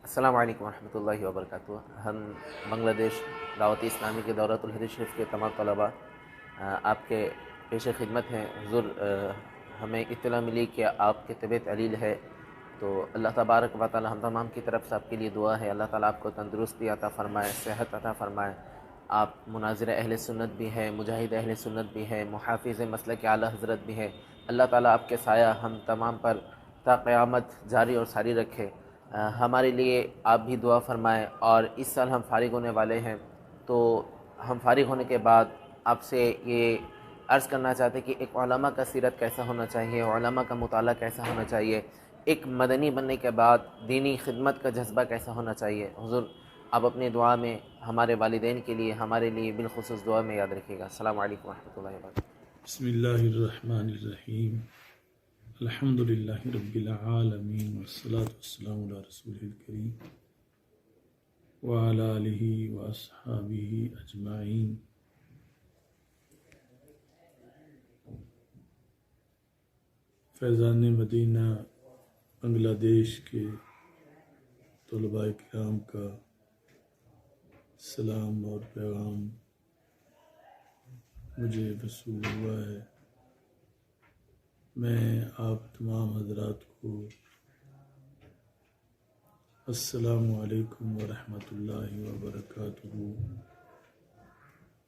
السلام علیکم ورحمۃ اللہ وبرکاتہ۔ ہم بنگلہ دیش دعوت اسلامی کے دورۃ الحدیث شریف کے تمام طلباء آپ کے پیش خدمت ہیں۔ حضور ہمیں اطلاع ملی کہ آپ کی طبیعت علیل ہے، تو اللہ تبارک و تعالی ہم تمام کی طرف سے آپ کے لیے دعا ہے، اللہ تعالیٰ آپ کو تندرستی عطا فرمائے، صحت عطا فرمائے۔ آپ مناظر اہل سنت بھی ہیں، مجاہد اہل سنت بھی ہیں، محافظ مسلک اعلیٰ حضرت بھی ہیں۔ اللہ تعالیٰ آپ کے سایہ ہم تمام پر تا قیامت جاری اور ساری رکھے۔ ہمارے لیے آپ بھی دعا فرمائیں، اور اس سال ہم فارغ ہونے والے ہیں، تو ہم فارغ ہونے کے بعد آپ سے یہ عرض کرنا چاہتے ہیں کہ ایک علماء کا سیرت کیسا ہونا چاہیے، علماء کا مطالعہ کیسا ہونا چاہیے، ایک مدنی بننے کے بعد دینی خدمت کا جذبہ کیسا ہونا چاہیے۔ حضور آپ اپنی دعا میں ہمارے والدین کے لیے، ہمارے لیے بالخصوص دعا میں یاد رکھیے گا۔ السلام علیکم ورحمۃ اللہ وبرکاتہ۔ بسم اللہ الرحمن الرحیم، الحمد للہ رب العالمین، والصلاة والسلام علی رسول الکریم وعلی آلہ واصحابہ اجمعین۔ فیضان مدینہ بنگلہ دیش کے طلباء کرام کا سلام اور پیغام مجھے وصول ہوا ہے۔ میں آپ تمام حضرات کو السلام علیکم ورحمۃ اللہ وبرکاتہ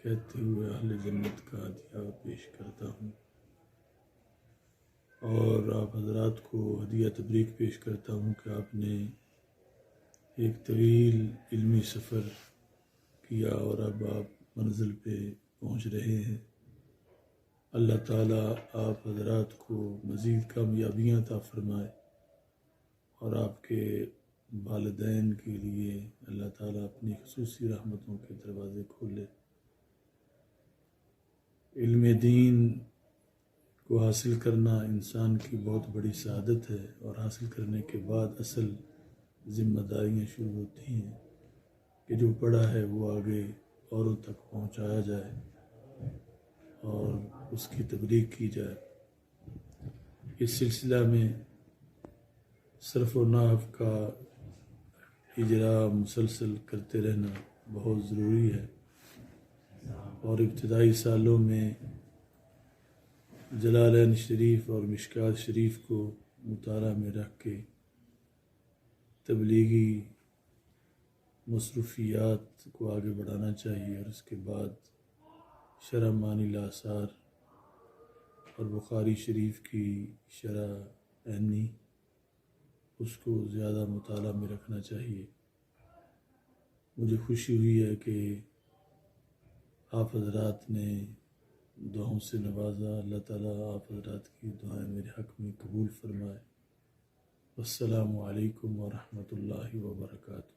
کہتے ہوئے اہل جنت کا ہدیہ پیش کرتا ہوں، اور آپ حضرات کو ہدیہ تبریک پیش کرتا ہوں کہ آپ نے ایک طویل علمی سفر کیا اور اب آپ منزل پہ پہنچ رہے ہیں۔ اللہ تعالیٰ آپ حضرات کو مزید کامیابیاں عطا فرمائے، اور آپ کے والدین کے لیے اللہ تعالیٰ اپنی خصوصی رحمتوں کے دروازے کھولے۔ علم دین کو حاصل کرنا انسان کی بہت بڑی سعادت ہے، اور حاصل کرنے کے بعد اصل ذمہ داریاں شروع ہوتی ہیں کہ جو پڑھا ہے وہ آگے اوروں تک پہنچایا جائے اور اس کی تبلیغ کی جائے۔ اس سلسلہ میں صرف و نحو کا اجراء مسلسل کرتے رہنا بہت ضروری ہے، اور ابتدائی سالوں میں جلالین شریف اور مشکات شریف کو مطالعہ میں رکھ کے تبلیغی مصروفیات کو آگے بڑھانا چاہیے، اور اس کے بعد شرح معانی الاثار اور بخاری شریف کی شرح عینی اس کو زیادہ مطالعہ میں رکھنا چاہیے۔ مجھے خوشی ہوئی ہے کہ آپ حضرات نے دعاؤں سے نوازا۔ اللہ تعالیٰ آپ حضرات کی دعائیں میرے حق میں قبول فرمائے۔ والسلام علیکم ورحمۃ اللہ وبرکاتہ۔